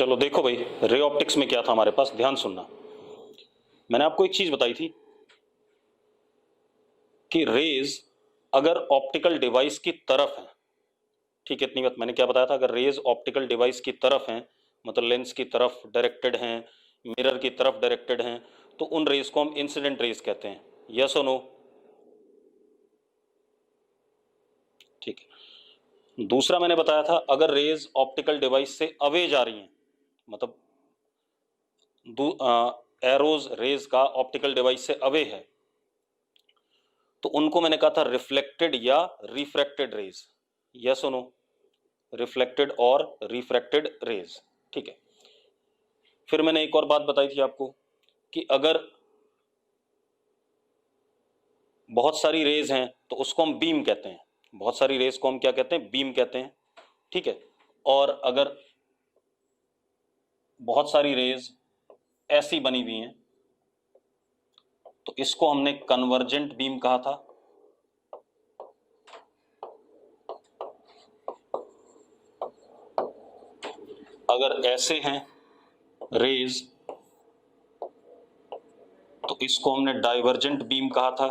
चलो देखो भाई, रे ऑप्टिक्स में क्या था हमारे पास, ध्यान सुनना। मैंने आपको एक चीज बताई थी कि रेज अगर ऑप्टिकल डिवाइस की तरफ है, ठीक है, इतनी बात मैंने क्या बताया था, अगर रेज ऑप्टिकल डिवाइस की तरफ हैं, मतलब लेंस की तरफ डायरेक्टेड हैं, मिरर की तरफ डायरेक्टेड हैं, तो उन रेज को हम इंसिडेंट रेज कहते हैं। यस और नो? ठीक है। दूसरा मैंने बताया था, अगर रेज ऑप्टिकल डिवाइस से अवे जा रही हैं, मतलब एरोज रेज का ऑप्टिकल डिवाइस से अवे है, तो उनको मैंने कहा था रिफ्लेक्टेड या रिफ्रैक्टेड रेज। यस और नो? रिफ्लेक्टेड और रिफ्रैक्टेड रेज। ठीक है। फिर मैंने एक और बात बताई थी आपको कि अगर बहुत सारी रेज हैं तो उसको हम बीम कहते हैं। बहुत सारी रेज को हम क्या कहते हैं? बीम कहते हैं। ठीक है। और अगर बहुत सारी रेज ऐसी बनी हुई हैं तो इसको हमने कन्वर्जेंट बीम कहा था। अगर ऐसे हैं रेज तो इसको हमने डाइवर्जेंट बीम कहा था।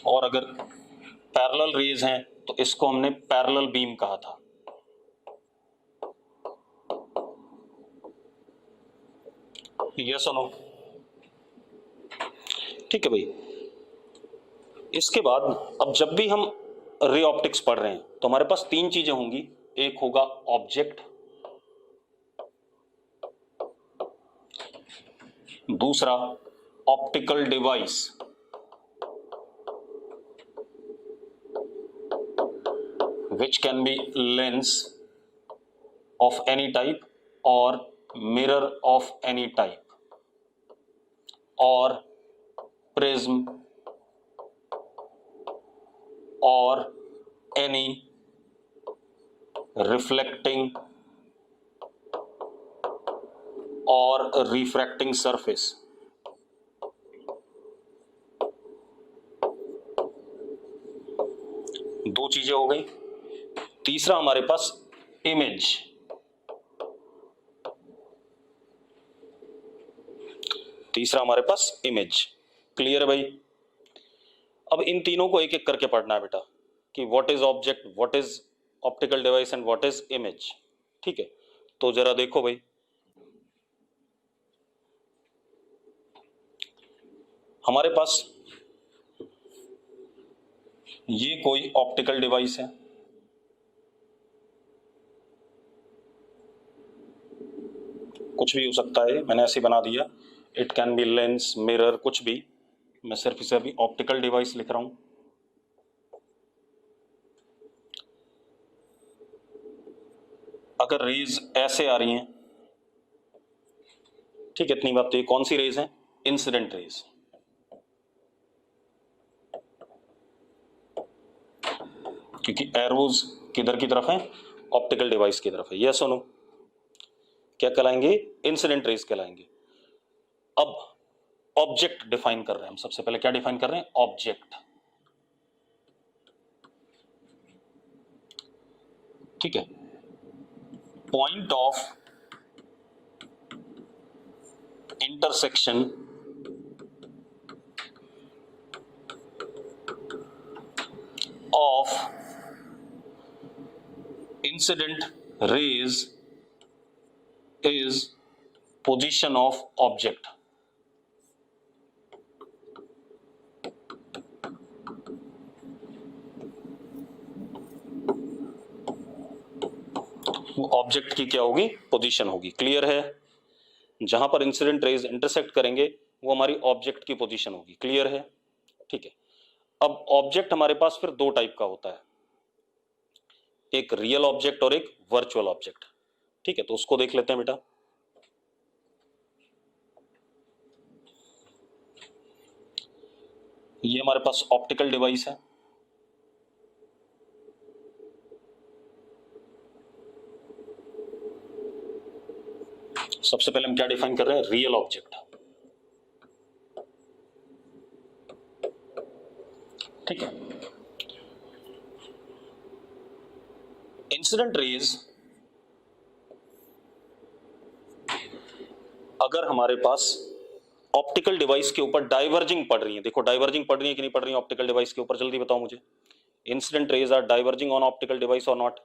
और अगर पैरेलल रेज हैं तो इसको हमने पैरेलल बीम कहा था। यस और नो? ठीक है भाई। इसके बाद अब जब भी हम रे ऑप्टिक्स पढ़ रहे हैं तो हमारे पास तीन चीजें होंगी। एक होगा ऑब्जेक्ट, दूसरा optical device, which can be lens of any type or mirror of any type or prism or any reflecting और refracting surface। दो चीजें हो गई। तीसरा हमारे पास इमेज। तीसरा हमारे पास इमेज। क्लियर है भाई? अब इन तीनों को एक एक करके पढ़ना है बेटा कि what is object, what is optical device and what is image. ठीक है, तो जरा देखो भाई, हमारे पास ये कोई ऑप्टिकल डिवाइस है, कुछ भी हो सकता है, मैंने ऐसे बना दिया। It can be lens, mirror, कुछ भी। मैं सिर्फ इसे अभी ऑप्टिकल डिवाइस लिख रहा हूं। अगर रेज ऐसे आ रही हैं, ठीक है, इतनी बात, तो ये कौन सी रेज है? Incident raise. क्योंकि एरोज किधर की तरफ है? ऑप्टिकल डिवाइस की तरफ है। यस और नो? क्या कहलाएंगे? इंसिडेंट रेज कहलाएंगे। अब ऑब्जेक्ट डिफाइन कर रहे हैं हम। सबसे पहले क्या डिफाइन कर रहे हैं? ऑब्जेक्ट। ठीक है। Point of intersection of incident rays is position of object। वो ऑब्जेक्ट की क्या होगी? पोजीशन होगी। क्लियर है? जहां पर इंसिडेंट रेज इंटरसेक्ट करेंगे वो हमारी ऑब्जेक्ट की पोजीशन होगी। क्लियर है? ठीक है। अब ऑब्जेक्ट हमारे पास फिर दो टाइप का होता है, एक रियल ऑब्जेक्ट और एक वर्चुअल ऑब्जेक्ट। ठीक है, तो उसको देख लेते हैं बेटा। ये हमारे पास ऑप्टिकल डिवाइस है, सबसे पहले हम क्या डिफाइन कर रहे हैं? Real object. ठीक है। इंसिडेंट रेज अगर हमारे पास ऑप्टिकल डिवाइस के ऊपर डाइवर्जिंग पड़ रही है, देखो डाइवर्जिंग पड़ रही है कि नहीं पड़ रही है ऑप्टिकल डिवाइस के ऊपर, जल्दी बताओ मुझे। Incident rays are diverging on optical device और नॉट?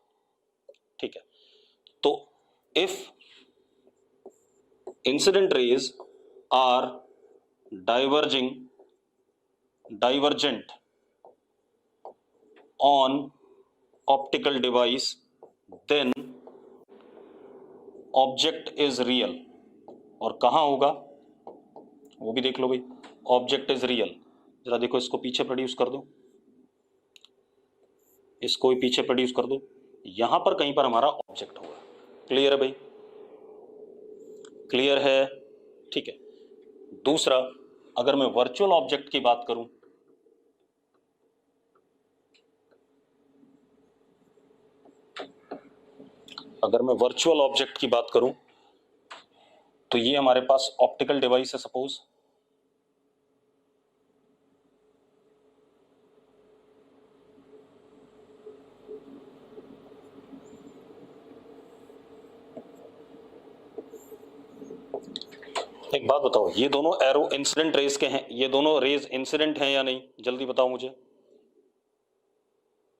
ठीक है, तो if incident rays are divergent on optical device, then object is real। और कहां होगा वो भी देख लो भाई, ऑब्जेक्ट इज रियल। जरा देखो इसको पीछे प्रोड्यूस कर दो, इसको भी पीछे प्रोड्यूस कर दो, यहां पर कहीं पर हमारा ऑब्जेक्ट होगा। क्लियर है भाई? क्लियर है? ठीक है। दूसरा, अगर मैं वर्चुअल ऑब्जेक्ट की बात करूं, अगर मैं वर्चुअल ऑब्जेक्ट की बात करूं तो ये हमारे पास ऑप्टिकल डिवाइस है सपोज, एक बात बताओ, ये दोनों एरो इंसिडेंट रेज के हैं, ये दोनों रेज इंसिडेंट हैं या नहीं? जल्दी बताओ मुझे,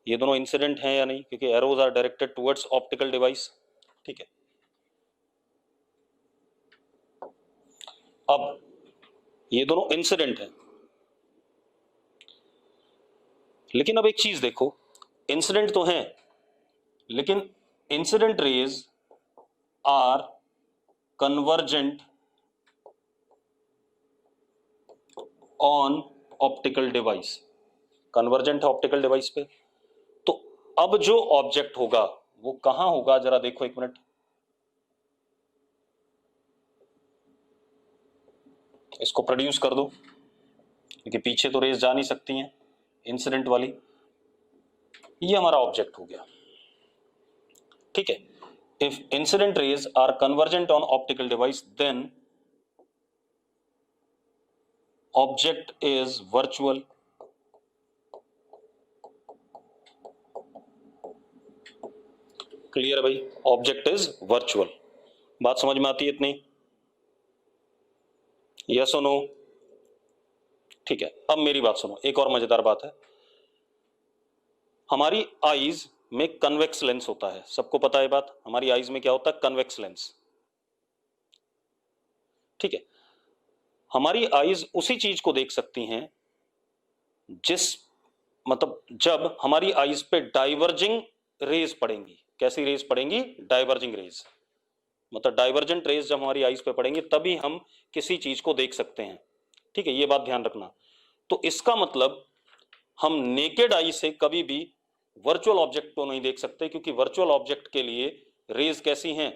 ये दोनों इंसिडेंट हैं या नहीं? क्योंकि arrows are directed towards optical device. ठीक है, अब ये दोनों इंसिडेंट हैं, लेकिन अब एक चीज देखो, इंसिडेंट तो हैं, लेकिन incident rays are convergent on optical device, convergent है ऑप्टिकल डिवाइस पे। तो अब जो ऑब्जेक्ट होगा वो कहां होगा, जरा देखो एक मिनट, इसको प्रोड्यूस कर दो, क्योंकि पीछे तो रेज जा नहीं सकती हैं इंसिडेंट वाली। ये हमारा ऑब्जेक्ट हो गया। ठीक है, if incident rays are convergent on optical device then object is virtual. Clear है भाई? Object is virtual. बात समझ में आती है इतनी? यस और नो? ठीक है, अब मेरी बात सुनो, एक और मजेदार बात है। हमारी आईज में कन्वेक्स लेंस होता है, सबको पता है बात, हमारी आईज में क्या होता है? Convex lens. ठीक है, हमारी आईज उसी चीज को देख सकती हैं जिस, मतलब जब हमारी आईज पे डाइवर्जिंग रेज पड़ेंगी। कैसी रेज पड़ेंगी? डाइवर्जिंग रेज, मतलब डाइवर्जेंट रेज जब हमारी आईज पे पड़ेंगी तभी हम किसी चीज को देख सकते हैं। ठीक है, ये बात ध्यान रखना। तो इसका मतलब हम नेकेड आई से कभी भी वर्चुअल ऑब्जेक्ट को नहीं देख सकते, क्योंकि वर्चुअल ऑब्जेक्ट के लिए रेज कैसी हैं?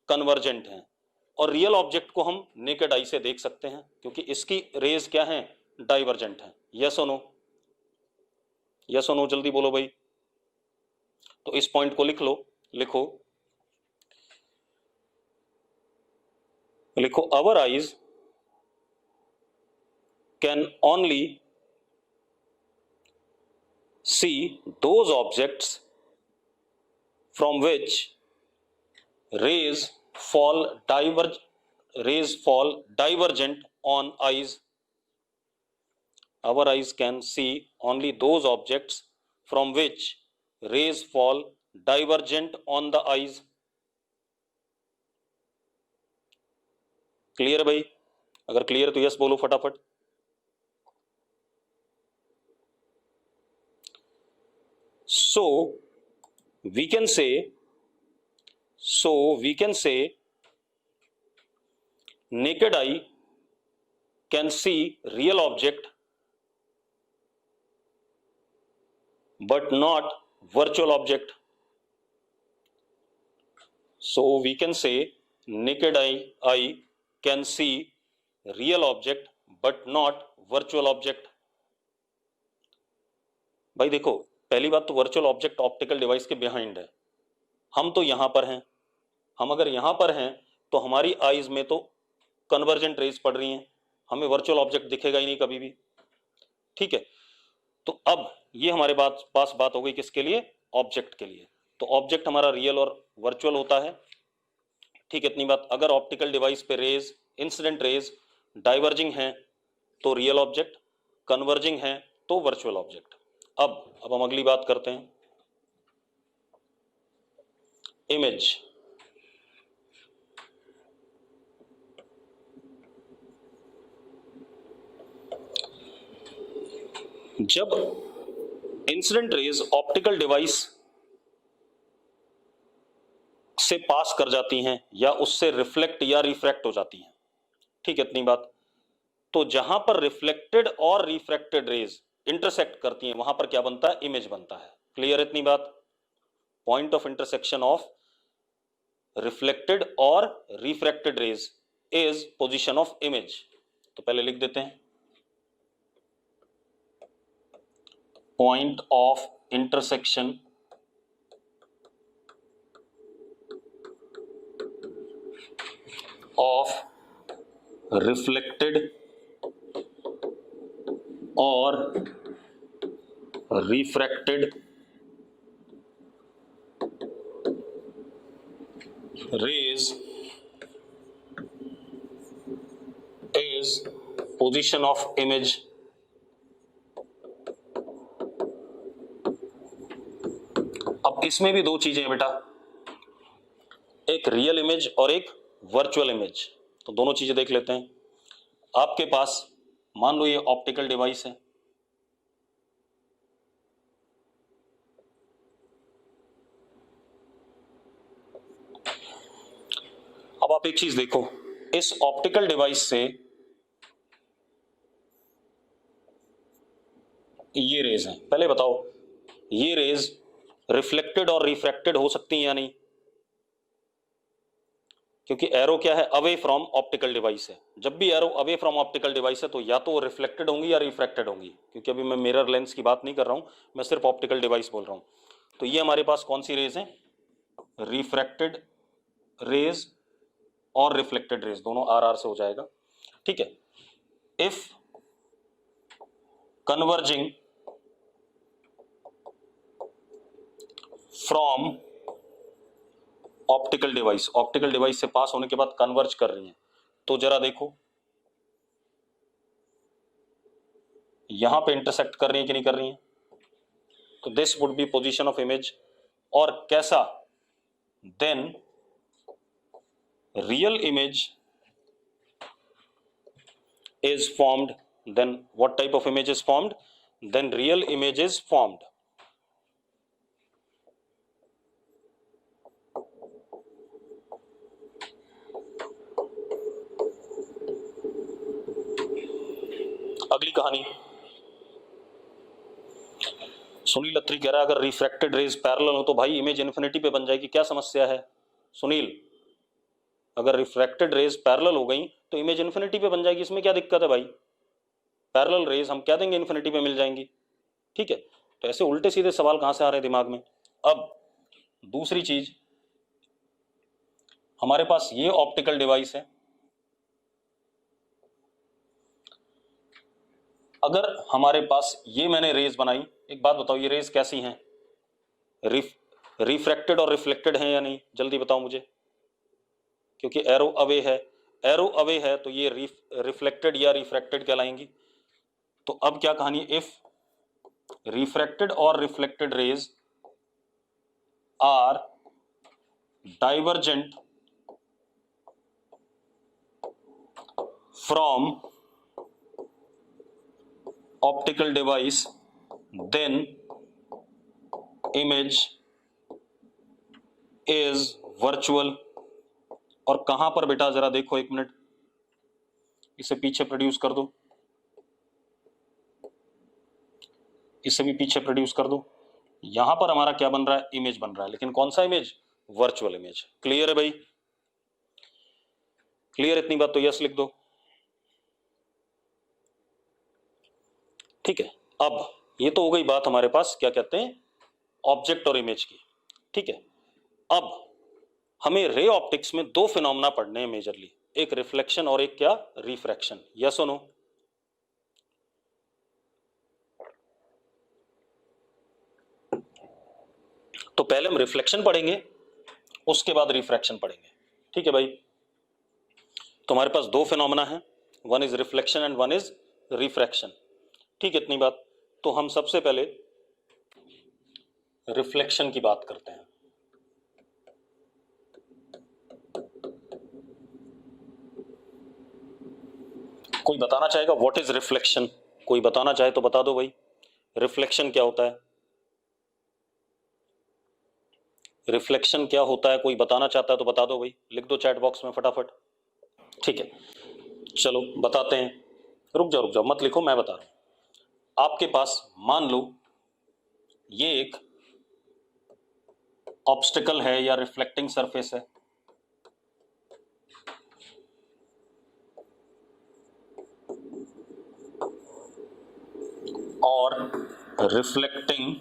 कन्वर्जेंट हैं। और रियल ऑब्जेक्ट को हम नेकेड आई से देख सकते हैं क्योंकि इसकी रेज क्या हैं? डाइवर्जेंट हैं। यस और नो? यस और नो? जल्दी बोलो भाई। तो इस पॉइंट को लिख लो, लिखो, लिखो, our eyes can only see those objects from which rays fall divergent on eyes. Our eyes can see only those objects from which rays fall divergent on the eyes. Clear भाई? अगर clear तो yes बोलो फटाफट। So we can say naked eye can see real object but not virtual object. So we can say naked eye can see real object but not virtual object. भाई देखो, पहली बात तो वर्चुअल ऑब्जेक्ट ऑप्टिकल डिवाइस के behind है, हम तो यहां पर हैं। हम अगर यहां पर हैं तो हमारी आईज में तो कन्वर्जेंट रेज पड़ रही हैं, हमें वर्चुअल ऑब्जेक्ट दिखेगा ही नहीं कभी भी। ठीक है, तो अब ये हमारे पास बात हो गई किसके लिए? ऑब्जेक्ट के लिए। तो ऑब्जेक्ट हमारा रियल और वर्चुअल होता है। ठीक है, इतनी बात। अगर ऑप्टिकल डिवाइस पे रेज, इंसिडेंट रेज डाइवर्जिंग हैं तो रियल ऑब्जेक्ट, कन्वर्जिंग हैं तो वर्चुअल ऑब्जेक्ट। अब हम अगली बात करते हैं, इमेज। जब इंसिडेंट रेज ऑप्टिकल डिवाइस से पास कर जाती हैं या उससे रिफ्लेक्ट या रिफ्रैक्ट हो जाती हैं, ठीक है, इतनी बात। तो जहां पर रिफ्लेक्टेड और रिफ्रैक्टेड रेज इंटरसेक्ट करती हैं वहां पर क्या बनता है, इमेज बनता है। क्लियर इतनी बात। Point of intersection of reflected और refracted rays is position of image. तो पहले लिख देते हैं, point of intersection of reflected और refracted rays is position of image. अब इसमें भी दो चीजें हैं बेटा, एक रियल इमेज और एक वर्चुअल इमेज। तो दोनों चीजें देख लेते हैं। आपके पास मान लो ये ऑप्टिकल डिवाइस है, अब आप एक चीज देखो, इस ऑप्टिकल डिवाइस से ये रेज हैं, पहले बताओ ये रेज रिफ्लेक्टेड और रिफ्रैक्टेड हो सकती हैं या नहीं? क्योंकि एरो क्या है, अवे फ्रॉम ऑप्टिकल डिवाइस है। जब भी arrow away from optical device है तो या तो वो रिफ्लेक्टेड होंगी या रिफ्रैक्टेड होंगी, क्योंकि अभी मैं मिरर लेंस की बात नहीं कर रहा हूं, मैं सिर्फ ऑप्टिकल डिवाइस बोल रहा हूं। तो ये हमारे पास कौन सी रेज है, रिफ्रैक्टेड रेज और रिफ्लेक्टेड रेज, दोनों आर आर से हो जाएगा। ठीक है, if converging from optical device, optical device से पास होने के बाद कन्वर्ज कर रही हैं, तो जरा देखो यहां पे इंटरसेक्ट कर रही है कि नहीं कर रही है, तो this would be position of image. और कैसा, then real image is formed, then what type of image is formed, then real image is formed। अगली कहानी, सुनील अत्री कह रहा है अगर रिफ्रैक्टेड रेज पैरेलल हो तो भाई इमेज इन्फिनिटी पे बन जाएगी, क्या समस्या है सुनील? अगर रिफ्रैक्टेड रेज पैरेलल हो गई तो इमेज इन्फिनिटी पे बन जाएगी, इसमें क्या दिक्कत है भाई? पैरेलल रेज हम क्या देंगे, इन्फिनिटी पे मिल जाएंगी। ठीक है, तो ऐसे उल्टे सीधे सवाल कहां से आ रहे हैं दिमाग में। अब दूसरी चीज, हमारे पास ये ऑप्टिकल डिवाइस है, अगर हमारे पास ये मैंने रेज बनाई, एक बात बताओ ये रेज कैसी हैं, रिफ्रैक्टेड और रिफ्लेक्टेड हैं या नहीं, जल्दी बताओ मुझे, क्योंकि एरो अवे है, एरो अवे है तो ये रिफ्लेक्टेड या रिफ्रैक्टेड कहलाएंगी। तो अब क्या कहानी, इफ रिफ्रैक्टेड और reflected rays are divergent from optical device then image is virtual. और कहां पर बेटा, जरा देखो एक मिनट, इसे पीछे प्रोड्यूस कर दो, इसे भी पीछे प्रोड्यूस कर दो। यहां पर हमारा क्या बन रहा है, इमेज बन रहा है, लेकिन कौन सा इमेज, वर्चुअल इमेज। क्लियर है भाई, क्लियर इतनी बात तो यस लिख दो। ठीक है, अब ये तो हो गई बात हमारे पास क्या कहते हैं, ऑब्जेक्ट और इमेज की। ठीक है, अब हमें रे ऑप्टिक्स में दो फिनोमेना पढ़ने हैं मेजरली, एक रिफ्लेक्शन और एक क्या, रिफ्रैक्शन। यस और नो? तो पहले हम रिफ्लेक्शन पढ़ेंगे, उसके बाद रिफ्रैक्शन पढ़ेंगे, ठीक है भाई। तो हमारे पास दो फिनोमेना है, one is reflection and one is refraction, ठीक है, इतनी बात। तो हम सबसे पहले रिफ्लेक्शन की बात करते हैं। कोई बताना चाहेगा व्हाट इज रिफ्लेक्शन? कोई बताना चाहे तो बता दो भाई, रिफ्लेक्शन क्या होता है? रिफ्लेक्शन क्या होता है? कोई बताना चाहता है तो बता दो भाई, लिख दो चैट बॉक्स में फटाफट। ठीक है, चलो बताते हैं। रुक जाओ मत लिखो, मैं बता रहा हूं। आपके पास मान लो ये एक ऑब्स्टिकल है या रिफ्लेक्टिंग सरफेस है, और रिफ्लेक्टिंग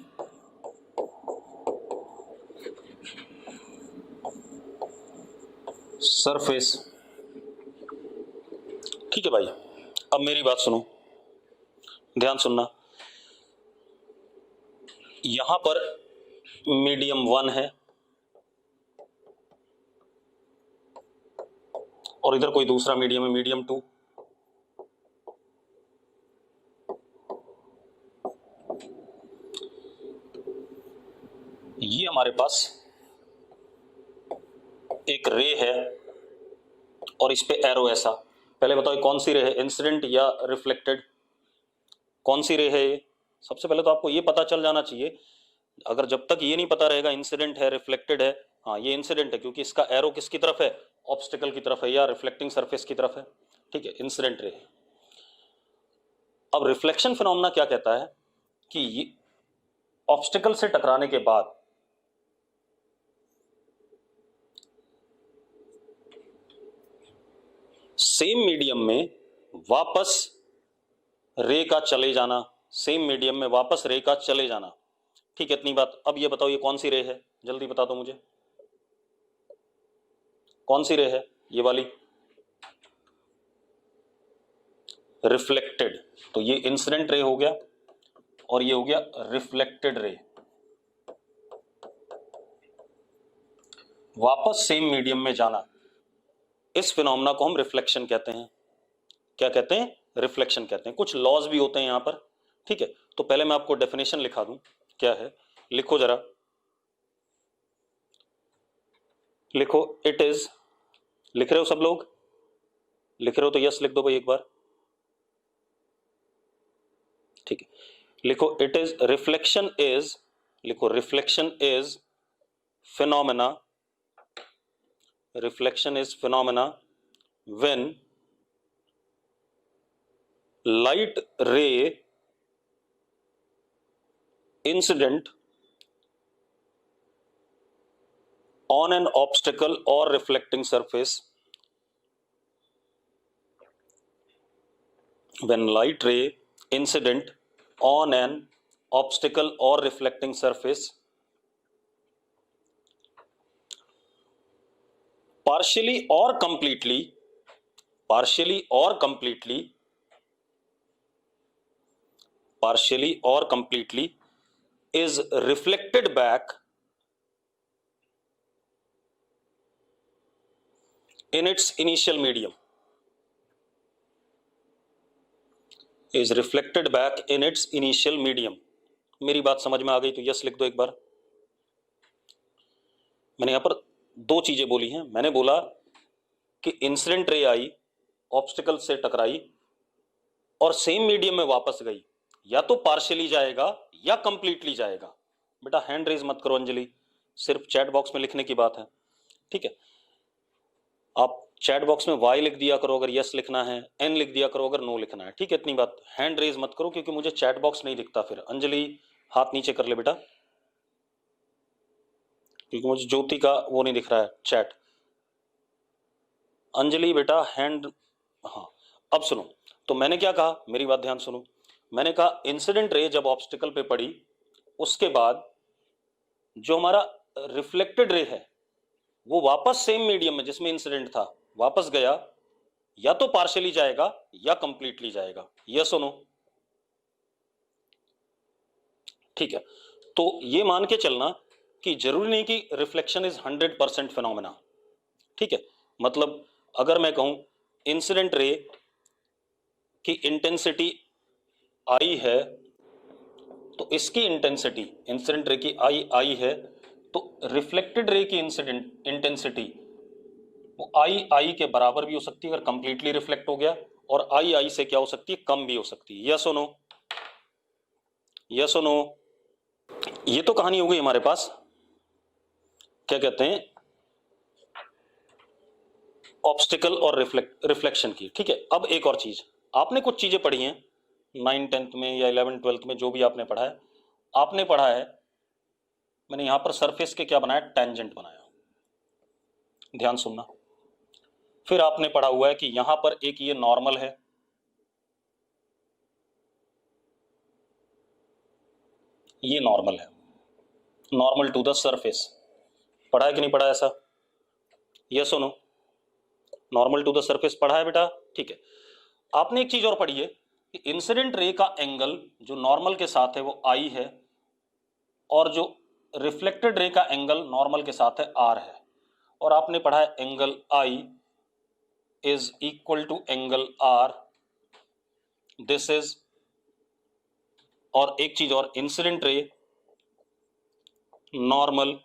सरफेस, ठीक है भाई। अब मेरी बात सुनो, ध्यान सुनना। यहां पर मीडियम 1 है और इधर कोई दूसरा मीडियम है, मीडियम 2। ये हमारे पास एक रे है और इस पे एरो ऐसा। पहले बताओ ये कौन सी रे है, इंसिडेंट या रिफ्लेक्टेड? कौन सी रे है ये? सबसे पहले तो आपको ये पता चल जाना चाहिए। अगर जब तक ये नहीं पता रहेगा इंसिडेंट है रिफ्लेक्टेड है, हाँ ये इंसिडेंट है क्योंकि इसका एरो किसकी तरफ है, ऑब्स्टिकल की तरफ है या रिफ्लेक्टिंग सरफेस की तरफ है, ठीक है, इंसिडेंट रे है। अब रिफ्लेक्शन फिनोमेना क्या कहता है कि ये ऑब्स्टिकल से टकराने के बाद सेम मीडियम में वापस रे का चले जाना, सेम मीडियम में वापस रे का चले जाना, ठीक है, इतनी बात। अब ये बताओ ये कौन सी रे है, जल्दी बता दो मुझे, कौन सी रे है? ये वाली रिफ्लेक्टेड। तो ये इंसिडेंट रे हो गया और ये हो गया रिफ्लेक्टेड रे। वापस सेम मीडियम में जाना, इस फिनोमेना को हम रिफ्लेक्शन कहते हैं। क्या कहते हैं? रिफ्लेक्शन कहते हैं। कुछ लॉज भी होते हैं यहां पर, ठीक है। तो पहले मैं आपको डेफिनेशन लिखा दूं, क्या है, लिखो जरा, लिखो। इट इज, लिख रहे हो सब लोग? लिख रहे हो तो यस लिख दो भाई एक बार, ठीक है। लिखो इट इज, रिफ्लेक्शन इज, लिखो reflection is phenomena, reflection is phenomena when light ray incident on an obstacle or reflecting surface, when light ray incident on an obstacle or reflecting surface partially or completely is reflected back in its initial medium, is reflected back in its initial medium। मेरी बात समझ में आ गई तो yes लिख दो एक बार। मैंने यहां पर दो चीजें बोली हैं। मैंने बोला कि इंसिडेंट रे आई, ऑब्स्टिकल से टकराई और सेम मीडियम में वापस गई, या तो पार्शियली जाएगा या कंप्लीटली जाएगा। बेटा हैंड रेज मत करो अंजलि, सिर्फ चैट बॉक्स में लिखने की बात है, ठीक है। आप चैट बॉक्स में वाई लिख दिया करो अगर यस लिखना है, एन लिख दिया करो अगर नो लिखना है, ठीक है, इतनी बात। हैंड रेज मत करो क्योंकि मुझे चैट बॉक्स नहीं दिखता फिर। अंजलि हाथ नीचे कर ले बेटा, क्योंकि मुझे ज्योति का वो नहीं दिख रहा है चैट। अंजलि बेटा हैंड, हाँ अब सुनो। तो मैंने क्या कहा, मेरी बात ध्यान सुनो। मैंने कहा इंसिडेंट रे जब ऑब्स्टिकल पे पड़ी, उसके बाद जो हमारा रिफ्लेक्टेड रे है वो वापस सेम मीडियम में जिसमें इंसिडेंट था वापस गया, या तो पार्शियली जाएगा या कंप्लीटली जाएगा, यस और नो, ठीक है। तो ये मान के चलना कि जरूरी नहीं कि रिफ्लेक्शन इज 100% फिनोमेना, ठीक है। मतलब अगर मैं कहूं इंसिडेंट रे की इंटेंसिटी आई है, तो इसकी इंटेंसिटी इंसिडेंट रे की आई है, तो रिफ्लेक्टेड रे की इंसिडेंट इंटेंसिटी वो आई के बराबर भी हो सकती है अगर कंप्लीटली रिफ्लेक्ट हो गया, और आई से क्या हो सकती है, कम भी हो सकती है। यस और नो, यस और नो। ये तो कहानी हो गई हमारे पास क्या कहते हैं ऑब्स्टिकल और रिफ्लेक्शन की, ठीक है। अब एक और चीज, आपने कुछ चीजें पढ़ी हैं 9th-10th में या 11th-12th में, जो भी आपने पढ़ा है, आपने पढ़ा है, मैंने यहां पर सरफेस के क्या बनाया, टेंजेंट बनाया, ध्यान सुनना। फिर आपने पढ़ा हुआ है कि यहां पर एक ये नॉर्मल है, ये नॉर्मल है, नॉर्मल टू द सरफेस, पढ़ा है कि नहीं पढ़ा है ऐसा, यस और no. Normal to the surface पढ़ा है बेटा, ठीक है। आपने एक चीज और पढ़ी है कि इंसिडेंट रे का एंगल जो नॉर्मल के साथ है वो आई है, और जो रिफ्लेक्टेड रे का एंगल नॉर्मल के साथ है आर है, और आपने पढ़ा है angle I is equal to angle R, this is, और एक चीज और, incident ray, normal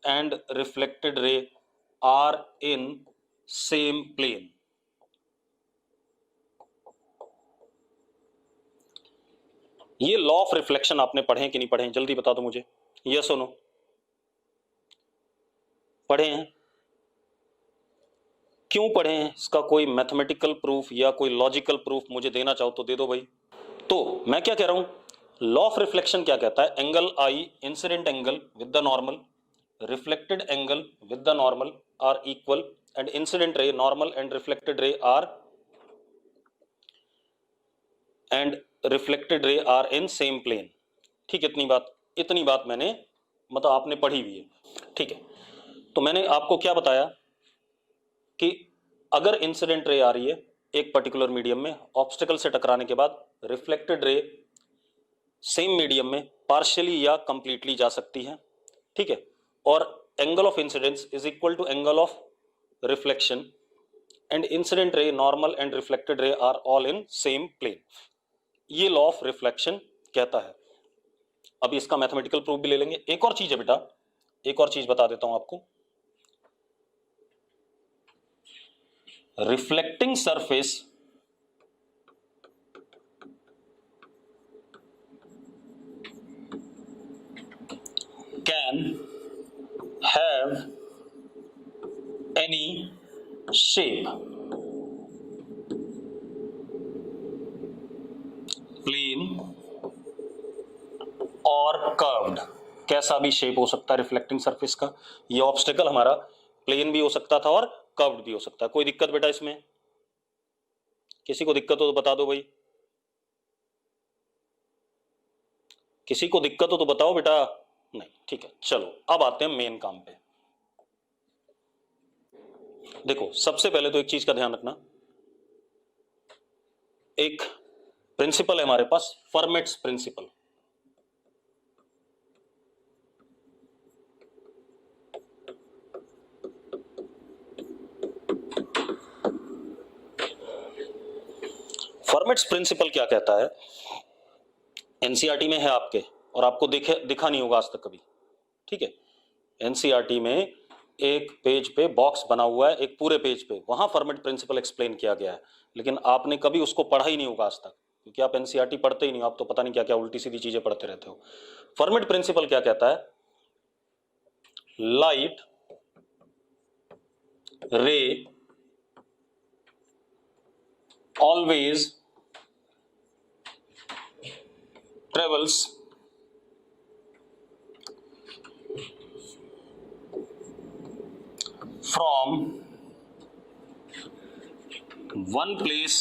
and reflected ray are in same plane. ये लॉ ऑफ रिफ्लेक्शन आपने पढ़े हैं कि नहीं पढ़े हैं, जल्दी बता दो मुझे, यस और नो, पढ़े हैं? क्यों पढ़े हैं, इसका कोई मैथमेटिकल प्रूफ या कोई लॉजिकल प्रूफ मुझे देना चाहो तो दे दो भाई। तो मैं क्या कह रहा हूं, लॉ ऑफ रिफ्लेक्शन क्या कहता है, angle I, incident angle with the normal, reflected angle with the normal are equal, and incident ray, normal and reflected ray are in same plane, ठीक है। इतनी बात मैंने, मतलब आपने पढ़ी हुई है, ठीक है। तो मैंने आपको क्या बताया कि अगर इंसिडेंट रे आ रही है एक पर्टिकुलर मीडियम में, ऑब्स्टिकल से टकराने के बाद रिफ्लेक्टेड रे सेम मीडियम में पार्शियली या कंप्लीटली जा सकती है, ठीक है। और angle of incidence is equal to angle of reflection, and incident ray, normal and reflected ray are all in same plane, ये लॉ ऑफ रिफ्लेक्शन कहता है। अब इसका मैथमेटिकल प्रूफ भी ले लेंगे। एक और चीज है बेटा, एक और चीज बता देता हूं आपको, reflecting surface can have any shape, plane और कर्व्ड, कैसा भी शेप हो सकता है रिफ्लेक्टिंग सरफेस का। ये ऑब्स्टिकल हमारा प्लेन भी हो सकता था और कर्व्ड भी हो सकता है। कोई दिक्कत बेटा इसमें, किसी को दिक्कत हो तो बता दो भाई, किसी को दिक्कत हो तो बताओ बेटा, नहीं, ठीक है। चलो अब आते हैं मेन काम पे। देखो सबसे पहले तो एक चीज का ध्यान रखना, एक प्रिंसिपल है हमारे पास, फर्मेट्स प्रिंसिपल। फर्मेट्स प्रिंसिपल क्या कहता है, एनसीईआरटी में है आपके, और आपको दिखा नहीं होगा आज तक कभी, ठीक है। एनसीईआरटी में एक पेज पे बॉक्स बना हुआ है, एक पूरे पेज पे, वहां फर्मेट प्रिंसिपल एक्सप्लेन किया गया है, लेकिन आपने कभी उसको पढ़ा ही नहीं होगा आज तक, क्योंकि आप एनसीईआरटी पढ़ते ही नहीं हो, आप तो पता नहीं क्या क्या उल्टी सीधी चीजें पढ़ते रहते हो। फर्मेट प्रिंसिपल क्या कहता है, light ray always travels from one place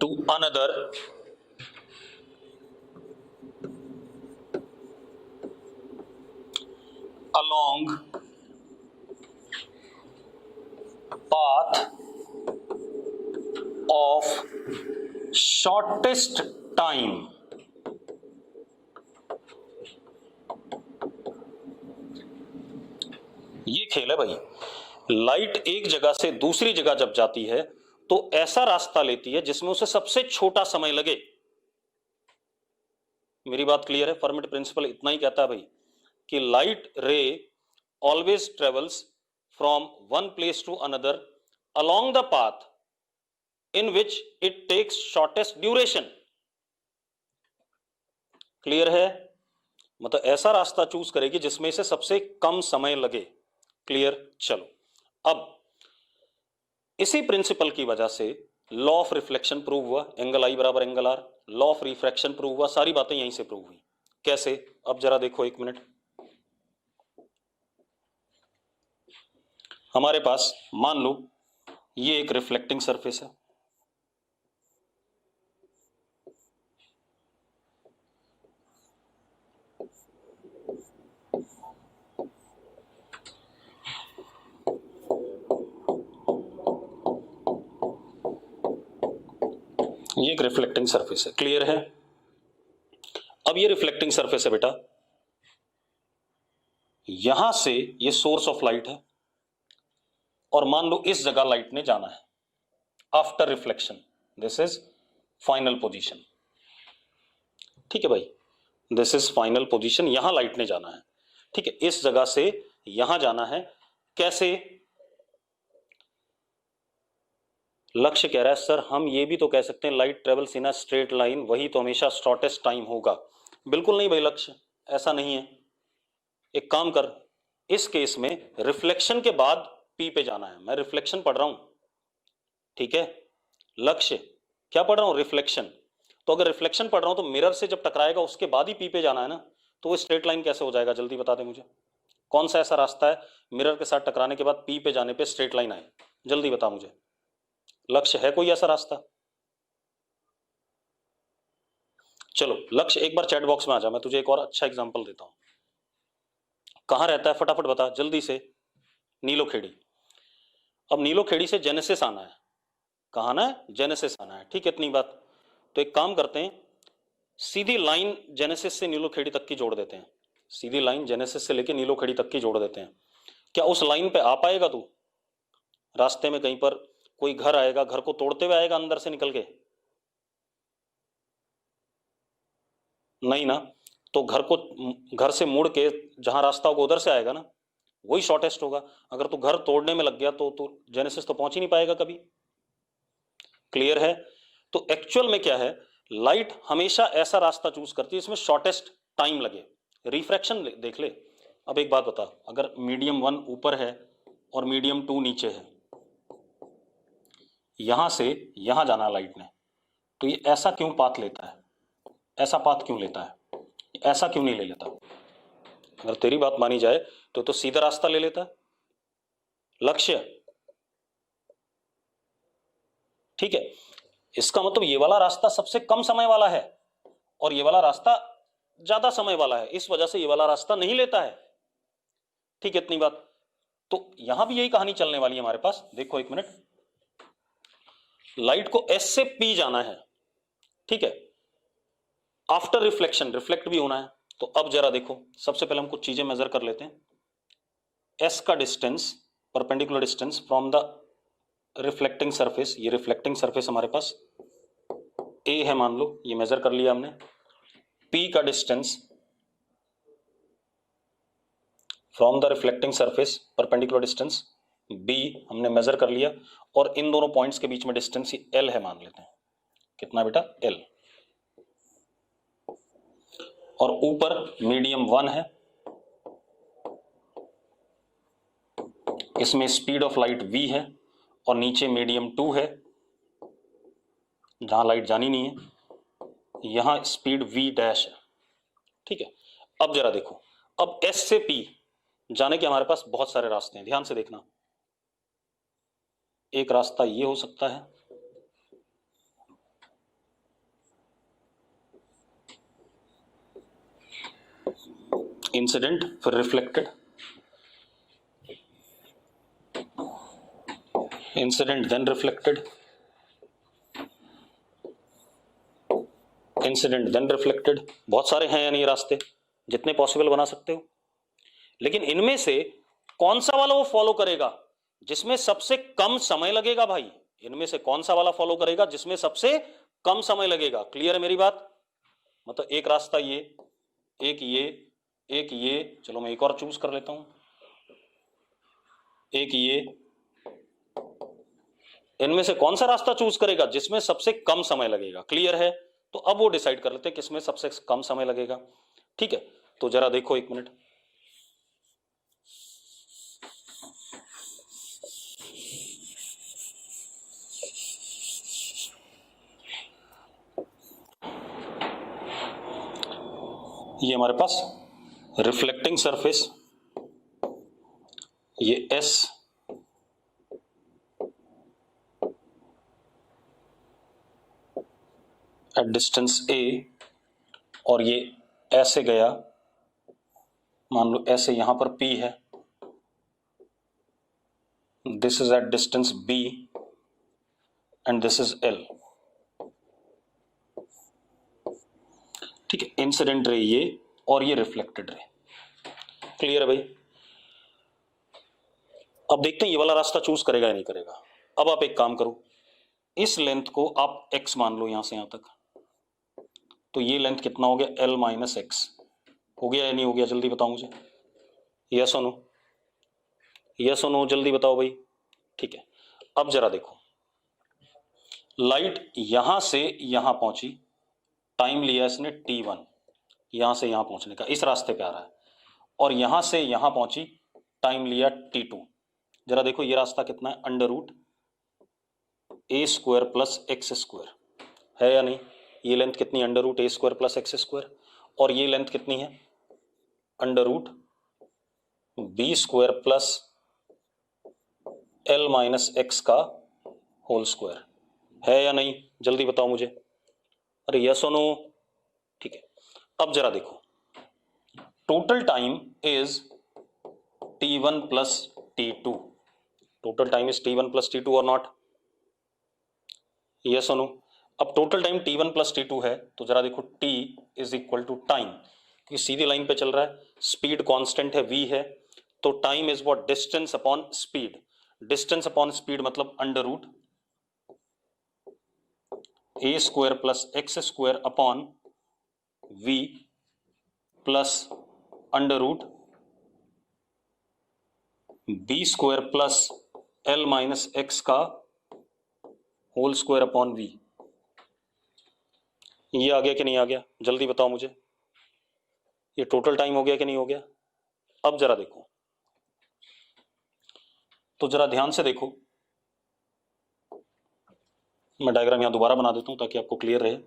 to another along path of shortest time एक खेल है भाई, लाइट एक जगह से दूसरी जगह जब जाती है तो ऐसा रास्ता लेती है जिसमें उसे सबसे छोटा समय लगे। मेरी बात क्लियर है? फर्मेट प्रिंसिपल इतना ही कहता है भाई कि light ray always travels from one place to another along the path in which it takes shortest duration. Clear है? मतलब ऐसा रास्ता चूज करेगी जिसमें इसे सबसे कम समय लगे। क्लियर? चलो, अब इसी प्रिंसिपल की वजह से लॉ ऑफ रिफ्लेक्शन प्रूव हुआ, एंगल आई बराबर angle r, law of refraction prove हुआ, सारी बातें यहीं से प्रूव हुई। कैसे? अब जरा देखो एक मिनट। हमारे पास मान लो ये एक रिफ्लेक्टिंग सरफेस है, ये एक रिफ्लेक्टिंग सरफेस है। क्लियर है? अब ये रिफ्लेक्टिंग सरफेस है बेटा, यहां से ये सोर्स ऑफ लाइट है और मान लो इस जगह लाइट ने जाना है after reflection, this is final position. ठीक है भाई, दिस इज फाइनल पोजीशन, यहां लाइट ने जाना है। ठीक है, इस जगह से यहां जाना है। कैसे? लक्ष्य कह रहा है सर हम ये भी तो कह सकते हैं light travels in a straight line, वही तो हमेशा शॉर्टेस्ट टाइम होगा। बिल्कुल नहीं भाई लक्ष्य, ऐसा नहीं है। एक काम कर, इस केस में रिफ्लेक्शन के बाद पी पे जाना है। मैं रिफ्लेक्शन पढ़ रहा हूं, ठीक है? लक्ष्य क्या पढ़ रहा हूं? रिफ्लेक्शन। तो अगर रिफ्लेक्शन पढ़ रहा हूं तो मिरर से जब टकराएगा उसके बाद ही पी पे जाना है ना, तो वो स्ट्रेट लाइन कैसे हो जाएगा? जल्दी बता दे मुझे, कौन सा ऐसा रास्ता है मिरर के साथ टकराने के बाद पी पे जाने पे स्ट्रेट लाइन आए? जल्दी बता मुझे, लक्ष्य है कोई ऐसा रास्ता? चलो लक्ष्य एक बार चैट बॉक्स में आ जा, मैं तुझे एक और अच्छा एग्जांपल देता हूं। कहां रहता है फटाफट बता जल्दी से। नीलोखेड़ी। अब नीलोखेड़ी से जेनेसिस आना है, कहां ना है? जेनेसिस आना है। ठीक है, इतनी बात। तो एक काम करते हैं, सीधी लाइन जेनेसिस से नीलोखेड़ी तक की जोड़ देते हैं। सीधी लाइन जेनेसिस से लेके नीलोखेड़ी तक की जोड़ देते हैं। क्या उस लाइन पे आ पाएगा तू? रास्ते में कहीं पर कोई घर आएगा, घर को तोड़ते हुए आएगा अंदर से निकल के? नहीं ना। तो घर को, घर से मुड़ के जहां रास्ता होगा उधर से आएगा ना, वही शॉर्टेस्ट होगा। अगर तू घर तोड़ने में लग गया तो तू जेनेसिस तो पहुंच ही नहीं पाएगा कभी। क्लियर है? तो एक्चुअल में क्या है, लाइट हमेशा ऐसा रास्ता चूज करती है इसमें शॉर्टेस्ट टाइम लगे। रिफ्रैक्शन देख ले। अब एक बात बता, अगर मीडियम 1 ऊपर है और मीडियम 2 नीचे है, यहां से यहां जाना लाइट ने, तो ये ऐसा क्यों पाथ लेता है? ऐसा पाथ क्यों लेता है? ऐसा क्यों नहीं ले लेता? अगर तेरी बात मानी जाए तो सीधा रास्ता ले लेता है लक्ष्य। ठीक है, इसका मतलब ये वाला रास्ता सबसे कम समय वाला है और ये वाला रास्ता ज्यादा समय वाला है, इस वजह से ये वाला रास्ता नहीं लेता है। ठीक है, इतनी बात। तो यहां भी यही कहानी चलने वाली है हमारे पास। देखो एक मिनट, लाइट को एस से पी जाना है, ठीक है? आफ्टर रिफ्लेक्शन रिफ्लेक्ट भी होना है। तो अब जरा देखो, सबसे पहले हम कुछ चीजें मेजर कर लेते हैं। एस का distance, perpendicular distance from the reflecting surface, ये रिफ्लेक्टिंग सरफेस हमारे पास ए है मान लो, ये मेजर कर लिया हमने। पी का distance from the reflecting surface, perpendicular distance b हमने मेजर कर लिया, और इन दोनों पॉइंट्स के बीच में डिस्टेंस एल है मान लेते हैं। कितना बेटा? एल। और ऊपर मीडियम 1 है, इसमें स्पीड ऑफ लाइट v है, और नीचे मीडियम 2 है जहां लाइट जानी नहीं है, यहां स्पीड v डैश है। ठीक है, अब जरा देखो, अब s से p जाने के हमारे पास बहुत सारे रास्ते हैं, ध्यान से देखना। एक रास्ता ये हो सकता है, इंसिडेंट फिर reflected, incident then reflected, incident then reflected. बहुत सारे हैं यानी ये रास्ते, जितने पॉसिबल बना सकते हो। लेकिन इनमें से कौन सा वाला वो फॉलो करेगा जिसमें सबसे कम समय लगेगा भाई, इनमें से कौन सा वाला फॉलो करेगा जिसमें सबसे कम समय लगेगा। क्लियर है मेरी बात? मतलब एक रास्ता ये, एक ये, एक ये, चलो मैं एक और चूज कर लेता हूं, एक ये, इनमें से कौन सा रास्ता चूज करेगा जिसमें सबसे कम समय लगेगा। क्लियर है? तो अब वो डिसाइड कर लेते हैं किसमें सबसे कम समय लगेगा। ठीक है, तो जरा देखो एक मिनट, ये हमारे पास रिफ्लेक्टिंग सरफेस, ये S एट डिस्टेंस A, और ये ऐसे गया, मान लो ऐसे यहां पर P है, this is at distance B and this is L। ठीक है, इंसिडेंट रे ये और ये रिफ्लेक्टेड रे। क्लियर है भाई? अब देखते हैं ये वाला रास्ता चूज करेगा या नहीं करेगा। अब आप एक काम करो, इस लेंथ को आप x मान लो यहां से यहां तक, तो ये लेंथ कितना हो गया, L माइनस एक्स। हो गया या नहीं हो गया, जल्दी बताओ मुझे, यस और नो, यस और नो, जल्दी बताओ भाई। ठीक है, अब जरा देखो, लाइट यहां से यहां पहुंची, टाइम लिया इसने t1 यहां से यहां पहुंचने का, इस रास्ते पे आ रहा है, और यहां से यहां पहुंची, टाइम लिया t2। जरा देखो ये रास्ता कितना है, अंडर रूट ए स्क्वायर प्लस एक्स स्क्वायर, है या नहीं? ये लेंथ कितनी, अंडर रूट ए स्क्वायर प्लस एक्स स्क्वायर, और ये लेंथ कितनी है, under root B square plus L minus x का होल स्क्वायर, है या नहीं? जल्दी बताओ मुझे, अरे यस और नो। ठीक है, अब जरा देखो, total time is t1 plus t2, total time is t1 plus t2 और नॉट, यस और नो? अब total time t1 plus t2 है, तो जरा देखो t is equal to time, क्योंकि सीधी लाइन पे चल रहा है, स्पीड कांस्टेंट है v है, तो time is what, distance upon speed, distance upon speed मतलब अंडर रूट ए square plus x square upon v plus under root B square plus L minus x का होल स्क्वायर अपॉन v। ये आ गया कि नहीं आ गया, जल्दी बताओ मुझे, ये टोटल टाइम हो गया कि नहीं हो गया? अब जरा देखो, तो जरा ध्यान से देखो, मैं डायग्राम यहां दोबारा बना देता हूं ताकि आपको क्लियर रहे।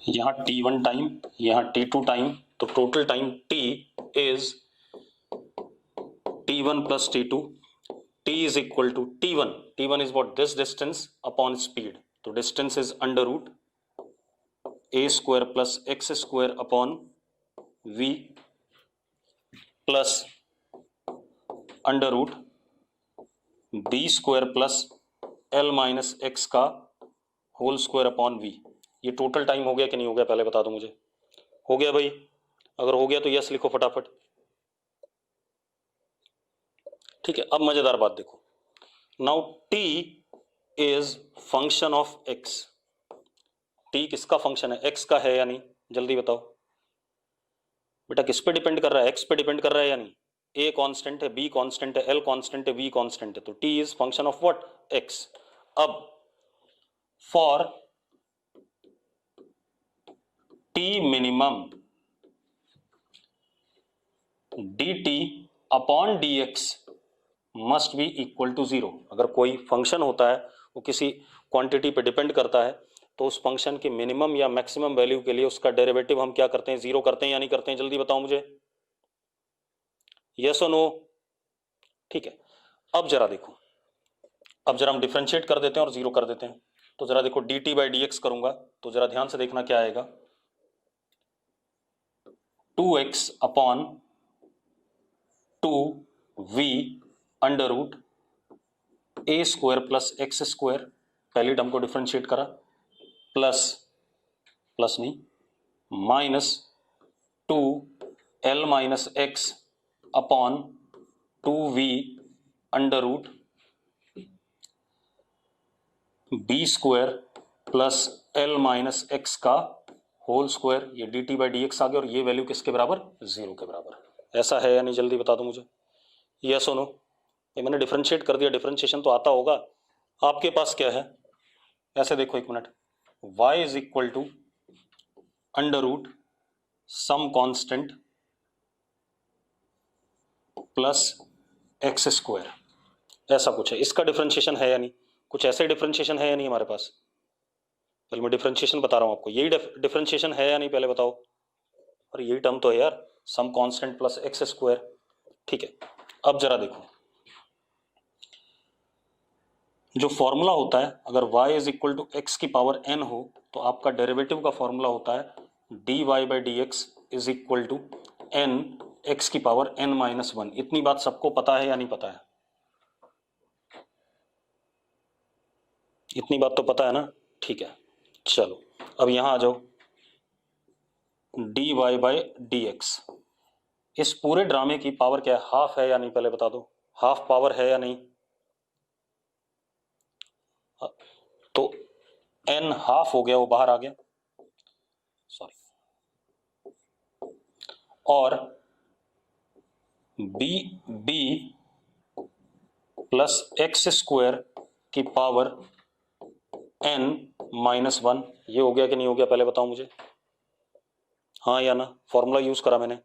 यहाँ t1 टाइम, यहाँ t2 टाइम, तो total time t is t1 plus t2, t is equal to t1, t1 is what, this distance upon speed, तो distance is under root A square plus x square upon v plus under root B square plus L minus x का whole square upon v। ये total time हो गया कि नहीं हो गया, पहले बता दो मुझे। हो गया भाई? अगर हो गया तो यस लिखो फटाफट। ठीक है, अब मजेदार बात देखो, now t is function of x, t किसका फंक्शन है, x का है या नहीं, जल्दी बताओ बेटा, किस पे डिपेंड कर रहा है, x पे डिपेंड कर रहा है या नहीं? a कांस्टेंट है, b कांस्टेंट है, l कांस्टेंट है, v कांस्टेंट है, तो t is function of what, x। अब for t minimum dt upon dx must be equal to 0। अगर कोई फंक्शन होता है वो किसी क्वांटिटी पे डिपेंड करता है तो उस फंक्शन के मिनिमम या मैक्सिमम वैल्यू के लिए उसका डेरिवेटिव हम क्या करते हैं, 0 करते हैं या नहीं करते हैं, जल्दी बताओ मुझे, यस और नो। ठीक है, अब जरा देखो, अब जरा हम डिफरेंशिएट कर देते हैं और 0 कर देते हैं। तो जरा देखो dt बाई डी एक्स करूंगा तो जरा ध्यान से देखना क्या आएगा, 2x upon 2v under root ए स्क्वायर प्लस एक्स स्क्वायर, पहली टर्म को डिफरेंशिएट करा, प्लस प्लस नहीं minus 2l minus x upon 2v under root B square plus L minus x का होल स्क्वायर, ये D T by D X आ गया और ये वैल्यू किसके बराबर, 0 के बराबर। ऐसा है या नहीं, जल्दी बता दो मुझे, यस और नो। ये मैंने डिफरेंशिएट कर दिया, डिफरेंशिएशन तो आता होगा आपके पास। क्या है, ऐसे देखो एक minute, y is equal to under root some constant plus x square, ऐसा कुछ है। इसका डिफरेंशिएशन है या नहीं, कुछ ऐसे डिफरेंशिएशन है या नहीं हमारे पास, पहले मैं डिफरेंशिएशन बता रहा हूं आपको, यही डिफरेंशिएशन है या नहीं पहले बताओ। और यही टर्म तो है यार, some constant plus x square. ठीक है, अब जरा देखो, जो फॉर्मूला होता है अगर y is equal to x की पावर n हो तो आपका डेरिवेटिव का फॉर्मूला होता है dy by D x is equal to n x की पावर n माइनस 1। इतनी बात सबको पता है या नहीं पता है, इतनी बात तो पता है ना। ठीक है, चलो अब यहां आ जाओ, dy बाई डी एक्स, इस पूरे ड्रामे की पावर क्या है, हाफ है या नहीं, पहले बता दो, हाफ पावर है या नहीं। तो n हाफ हो गया, वो बाहर आ गया, सॉरी, और b प्लस एक्स स्क्वायर की पावर n माइनस 1, ये हो गया कि नहीं हो गया, पहले बताओ मुझे, हाँ या ना। फॉर्मूला यूज करा मैंने,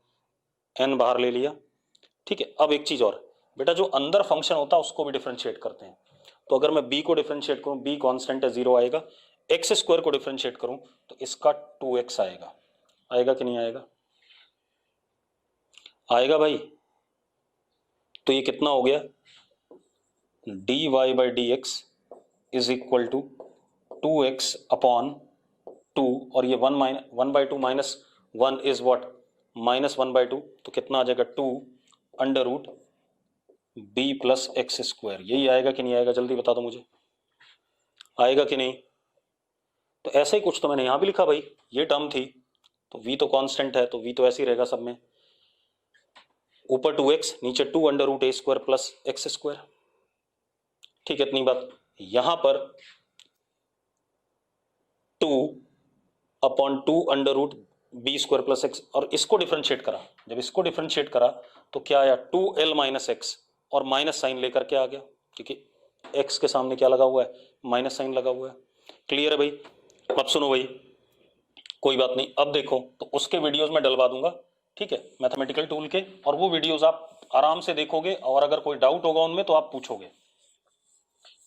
n बाहर ले लिया। ठीक है, अब एक चीज और बेटा, जो अंदर फंक्शन होता है उसको भी डिफरेंशिएट करते हैं। तो अगर मैं b को डिफरेंशिएट करूं, b कांस्टेंट है, 0 आएगा। एक्स स्क्वायर को डिफरेंशिएट करूं तो इसका 2x आएगा, आएगा कि नहीं आएगा, आएगा भाई। तो ये कितना हो गया, dy by D x is equal to 2x upon 2, और ये 1/2 माइनस 1 इज व्हाट, माइनस 1/2, तो कितना आ जाएगा 2 under root b plus x square. यही आएगा कि नहीं आएगा, जल्दी बता दो मुझे, आएगा कि नहीं। तो ऐसे ही कुछ तो मैंने यहां भी लिखा भाई, ये टर्म थी तो v तो कांस्टेंट है तो v तो ऐसे ही रहेगा सब में, ऊपर 2x नीचे 2 अंडर रूट ए स्क्वायर प्लस एक्स स्क्वायर। ठीक है, इतनी बात। यहां पर 2 upon 2 under root B square plus x, और इसको डिफरेंशिएट करा, जब इसको डिफरेंशिएट करा तो क्या आया, 2l माइनस एक्स, और माइनस साइन लेकर के आ गया क्योंकि x के सामने क्या लगा हुआ है, माइनस साइन लगा हुआ है। क्लियर है भाई। अब सुनो भाई, कोई बात नहीं, अब देखो तो उसके वीडियोस में डलवा दूंगा, ठीक है, मैथमेटिकल टूल के, और वो वीडियोस आप आराम से देखोगे, और अगर कोई डाउट होगा उनमें तो आप पूछोगे,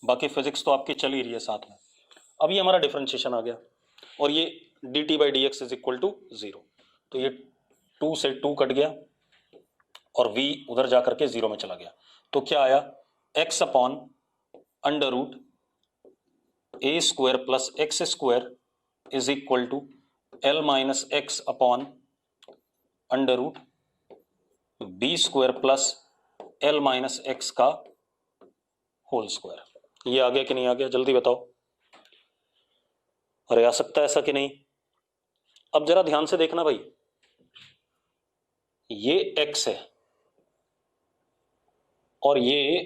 बाकी फिजिक्स तो आपकी चल ही रही है साथ में। अब ये हमारा डिफरेंशिएशन आ गया, और ये D T by D x is equal to 0, तो ये 2 से 2 कट गया और v उधर जाकर के 0 में चला गया, तो क्या आया, x upon under root A square plus x square is equal to l minus x upon under root B square plus L minus x का होल स्क्वायर। ये आ गया कि नहीं आ गया, जल्दी बताओ, अरे आ सकता है ऐसा कि नहीं। अब जरा ध्यान से देखना भाई, ये x है और ये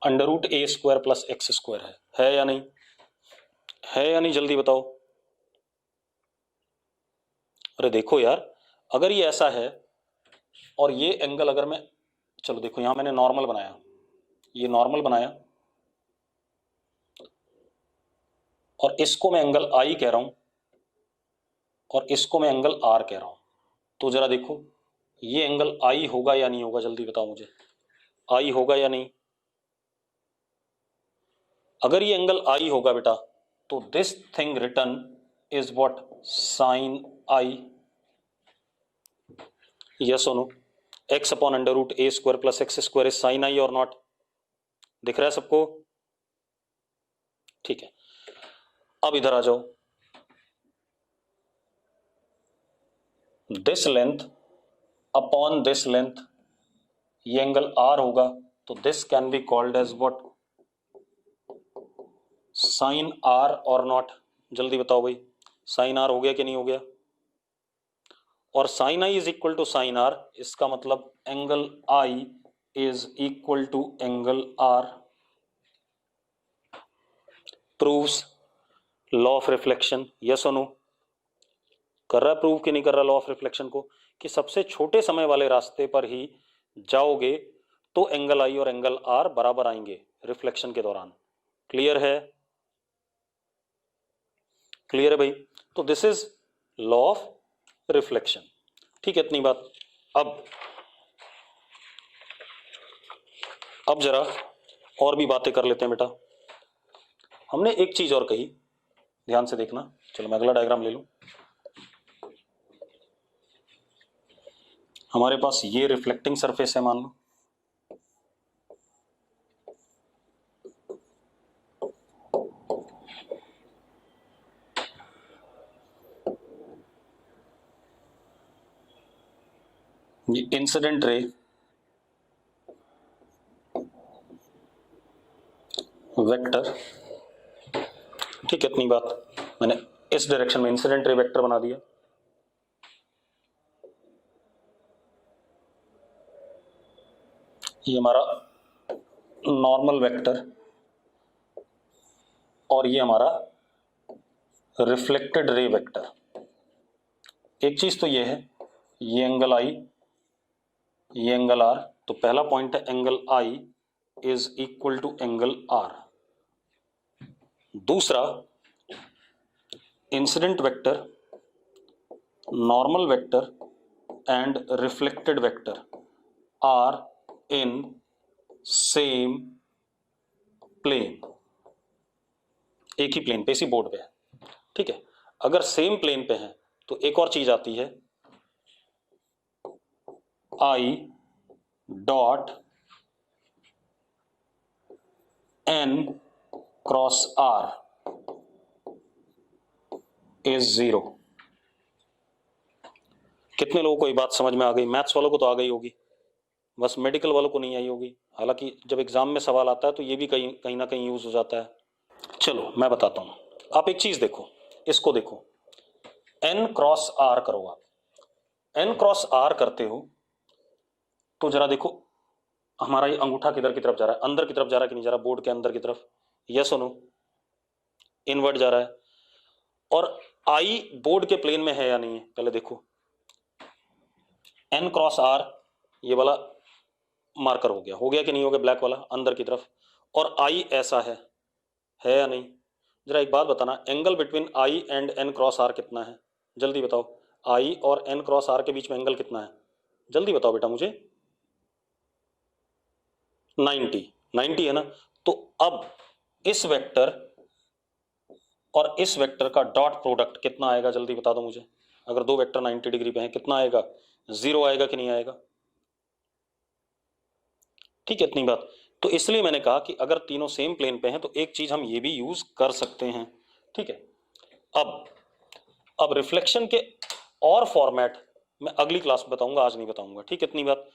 अंडर रूट ए स्क्वायर प्लस एक्स स्क्वायर है या नहीं, है या नहीं, जल्दी बताओ। अरे देखो यार, अगर ये ऐसा है और ये एंगल अगर मैं, चलो देखो यहां मैंने नॉर्मल बनाया, ये नॉर्मल बनाया और इसको मैं एंगल आई कह रहा हूं, और इसको मैं एंगल आर कह रहा हूं, तो जरा देखो ये एंगल आई होगा या नहीं होगा, जल्दी बताओ मुझे, आई होगा या नहीं? अगर ये एंगल आई होगा बेटा तो this thing written is what, sine I, yes और no? X upon under root A square plus x square is sine I और नॉट? दिख रहा है सबको? ठीक है, अब इधर आ जाओ, this length upon this length, ये एंगल आर होगा, तो this can be called as what, sine r और नॉट? जल्दी बताओ भाई, साइन आर हो गया कि नहीं हो गया? और sine i is equal to sine r, इसका मतलब angle I is equal to angle r. Proves law of reflection, yes और नो? कर रहा है प्रूव कि नहीं कर रहा लॉ ऑफ रिफ्लेक्शन को, कि सबसे छोटे समय वाले रास्ते पर ही जाओगे तो एंगल आई और एंगल आर बराबर आएंगे रिफ्लेक्शन के दौरान। क्लियर है? क्लियर है भाई? तो this is law of reflection. ठीक है, इतनी बात। अब जरा और भी बातें कर लेते हैं बेटा। हमने एक चीज और कही, ध्यान से देखना। चलो मैं अगला डायग्राम ले लूं। हमारे पास ये रिफ्लेक्टिंग सरफेस है मान लो, ये इंसिडेंट रे वेक्टर, ठीक है, इतनी बात। मैंने इस डायरेक्शन में इंसिडेंट रे वेक्टर बना दिया। ये हमारा नॉर्मल वेक्टर और ये हमारा रिफ्लेक्टेड रे वेक्टर। एक चीज तो ये है, ये एंगल आई, ये एंगल आर, तो पहला पॉइंट है angle I is equal to angle R. दूसरा, incident vector, normal vector and reflected vector are in same plane, एक ही प्लेन पे, इसी बोर्ड पे है। ठीक है, अगर सेम प्लेन पे है तो एक और चीज आती है, i dot n cross r is 0। कितने लोगों को ये बात समझ में आ गई? मैथ्स वालों को तो आ गई होगी, बस मेडिकल वालों को नहीं आई होगी। हालांकि जब एग्जाम में सवाल आता है तो ये भी कहीं ना कहीं यूज हो जाता है। चलो मैं बताता हूं, आप एक चीज देखो, इसको देखो, एन क्रॉस आर करो। आप एन क्रॉस आर करते हो तो जरा देखो हमारा ये अंगूठा किधर की तरफ जा रहा है, अंदर की तरफ जा रहा है कि नहीं जा रहा, बोर्ड के अंदर की तरफ, यस और नो? इनवर्ट जा रहा है। और आई बोर्ड के प्लेन में है या नहीं है, पहले देखो। एन क्रॉस आर ये वाला मार्कर हो गया कि नहीं हो गया, ब्लैक वाला अंदर की तरफ, और आई ऐसा है या नहीं? जरा एक बात बताना, angle between i and n cross r कितना है? जल्दी बताओ, आई और एन क्रॉस आर के बीच में एंगल कितना है? जल्दी बताओ बेटा मुझे। 90 है ना? तो अब इस वेक्टर और इस वेक्टर का डॉट प्रोडक्ट कितना आएगा, जल्दी बता दो मुझे। अगर दो वेक्टर 90 डिग्री पे हैं, कितना आएगा? 0 आएगा कि नहीं आएगा? ठीक है, इतनी बात। तो इसलिए मैंने कहा कि अगर तीनों सेम प्लेन पे हैं तो एक चीज हम ये भी यूज कर सकते हैं। ठीक है, अब रिफ्लेक्शन के और फॉर्मेट मैं अगली क्लास में बताऊंगा, आज नहीं बताऊंगा। ठीक है, इतनी बात।